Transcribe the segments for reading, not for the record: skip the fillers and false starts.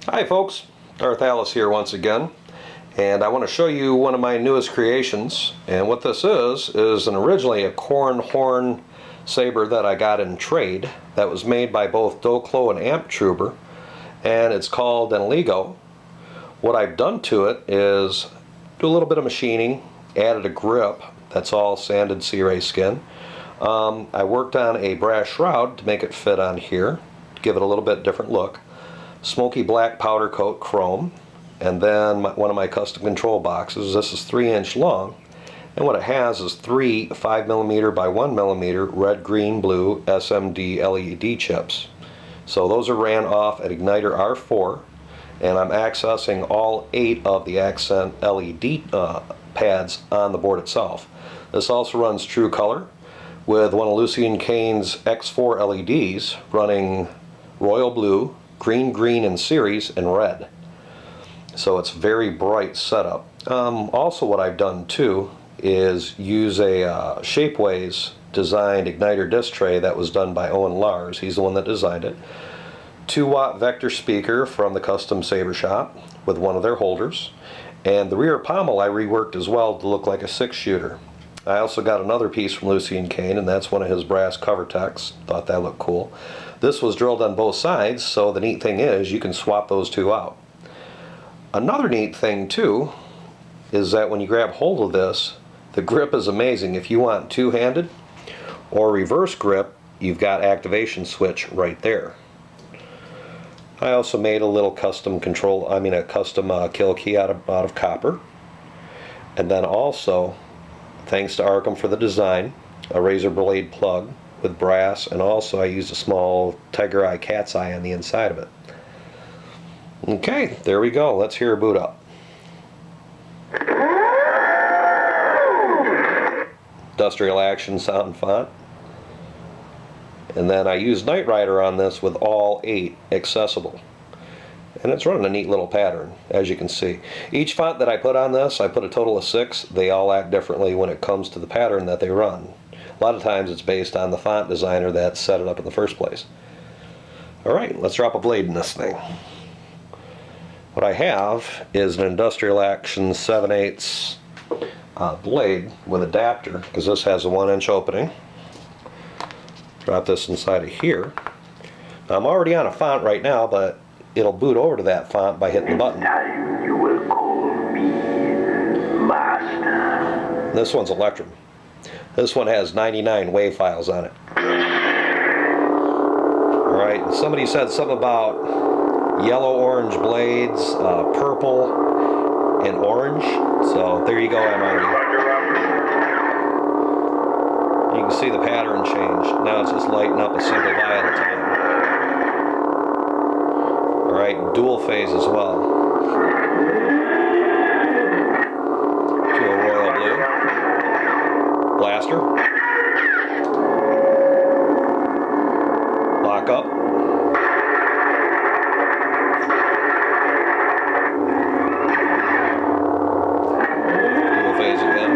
Hi folks, Darth Alice here once again, and I want to show you one of my newest creations. And what this is originally a corn horn saber that I got in trade that was made by both Doclo and Amptrooper, and it's called an Aligo. What I've done to it is do a little bit of machining, added a grip that's all sanded sea ray skin. I worked on a brass shroud to make it fit on here, to give it a little bit different look. Smoky black powder coat chrome, and then one of my custom control boxes. This is 3-inch long, and what it has is 3 5mm by 1mm red, green, blue SMD LED chips. So those are ran off at Igniter R4, and I'm accessing all 8 of the accent LED pads on the board itself. This also runs Tru-color with one of Lucien Caines X4 LEDs running royal blue, green, green in series, and red. So it's very bright setup. Also what I've done too is use a shapeways designed igniter disc tray that was done by Owen Lars. He's the one that designed it. 2-watt vector speaker from the custom saber shop with one of their holders. And the rear pommel I reworked as well to look like a 6-shooter. I also got another piece from Lucien Caines, and that's one of his brass cover techs. Thought that looked cool. This was drilled on both sides, so the neat thing is you can swap those two out. Another neat thing too is that when you grab hold of this, the grip is amazing. If you want two-handed or reverse grip, you've got activation switch right there. I also made a little custom kill key out of copper, and then also, thanks to Arkham for the design, a razor blade plug with brass, and also I used a small tiger eye cat's eye on the inside of it. Okay, there we go. Let's hear a boot up. Industrial Action sound font. And then I used Knight Rider on this with all 8 accessible. And it's running a neat little pattern, as you can see. Each font that I put on this, I put a total of 6. They all act differently when it comes to the pattern that they run. A lot of times it's based on the font designer that set it up in the first place. Alright, let's drop a blade in this thing. What I have is an Industrial Action 7/8 blade with adapter, because this has a 1-inch opening. Drop this inside of here. Now, I'm already on a font right now, but it'll boot over to that font by hitting the button. You will call me Master. This one's Electrum. This one has 99 wave files on it. Alright, somebody said something about yellow-orange blades, purple, and orange. So there you go, MRE. You can see the pattern change. Now it's just lighting up a single die at a time. Alright, dual phase as well. To a royal blue. Blaster. Lock up. Dual phase again.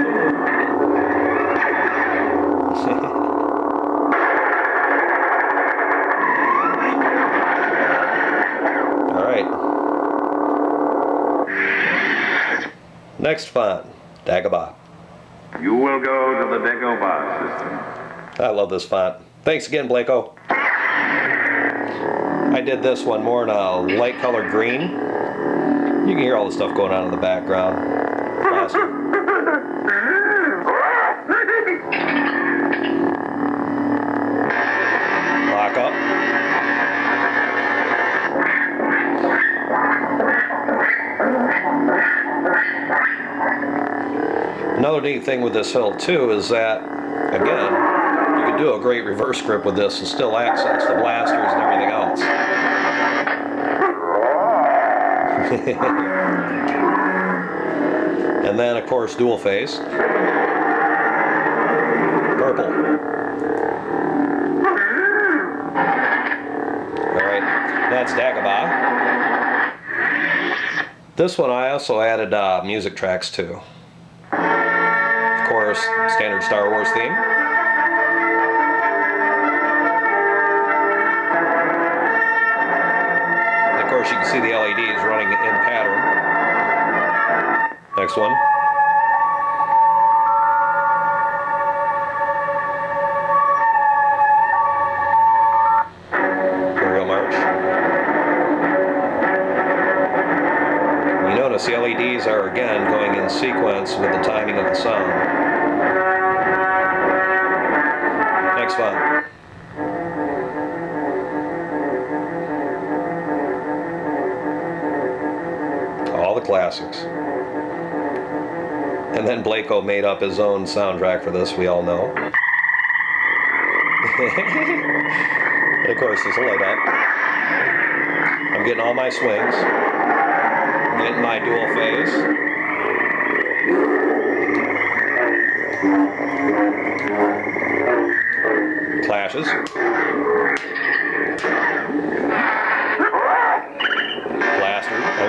Next font, Dagobah. You will go to the Dagobah system. I love this font. Thanks again, Blako. I did this one more in a light colored green. You can hear all the stuff going on in the background. Awesome. Lock up. Another neat thing with this hilt too is that, again, you can do a great reverse grip with this and still access the blasters and everything else. And then, of course, dual phase. Purple. Alright, that's Dagobah. This one I also added music tracks to. Of course, standard Star Wars theme. course, you can see the LEDs running in pattern. Next one. Imperial March. You notice the LEDs are again going in sequence with the timing of the sound. Next font. All the classics. And then Blako made up his own soundtrack for this, we all know. And of course, this will light up. I'm getting all my swings. I'm getting my dual phase. Clashes.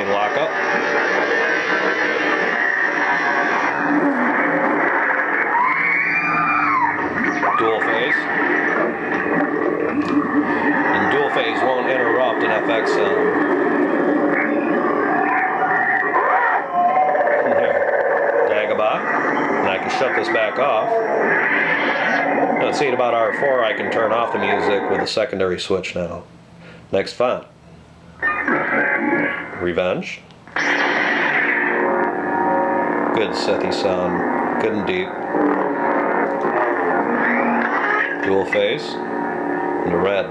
Lock up. Dual phase. And dual phase won't interrupt an FX sound. Dagobah. And I can shut this back off. Let's see, at about R4 I can turn off the music with a secondary switch now. Next font. Revenge. Good Sethy sound. Good and deep. Dual phase. And a red.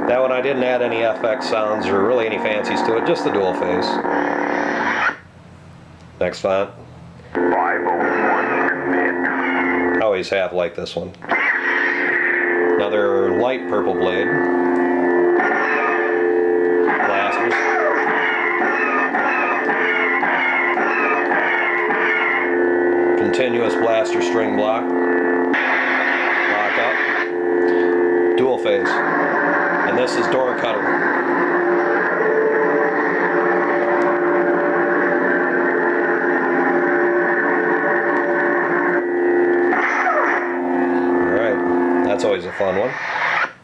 That one I didn't add any FX sounds or really any fancies to it, just the dual phase. Next font. 501 commit. I always have liked this one. Another light purple blade. Blasters. Continuous blaster string block. Lock up. Dual phase. And this is door cutter. Alright, that's always a fun one.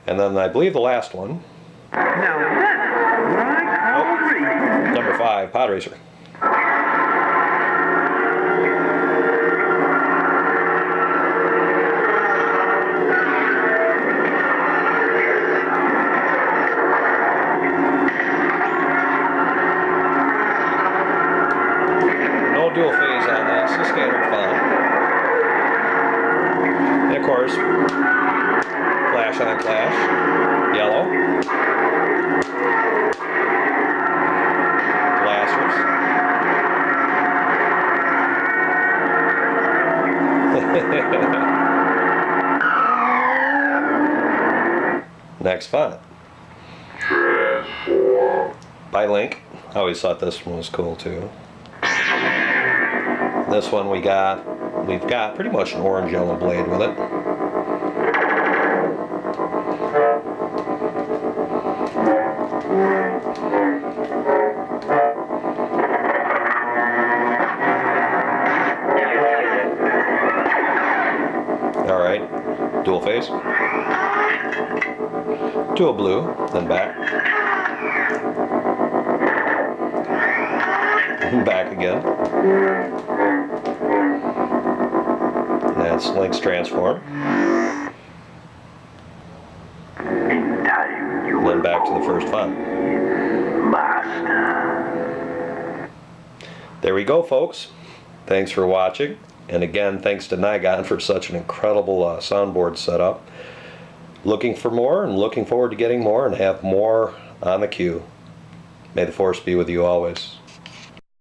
And then I believe the last one. Now that's what I call racing. Number 5, Pod Racer. Dual phase on this, the standard font. And of course, flash on flash, yellow, blasters. Next font. By Link. I always thought this one was cool too. This one we've got pretty much an orange yellow blade with it. Alright, dual phase. To a blue, then back. Back again. That's Link's transform. Then back to the first font. There we go, folks. Thanks for watching. And again, thanks to Naigon for such an incredible soundboard setup. Looking for more and looking forward to getting more and have more on the queue. May the Force be with you always.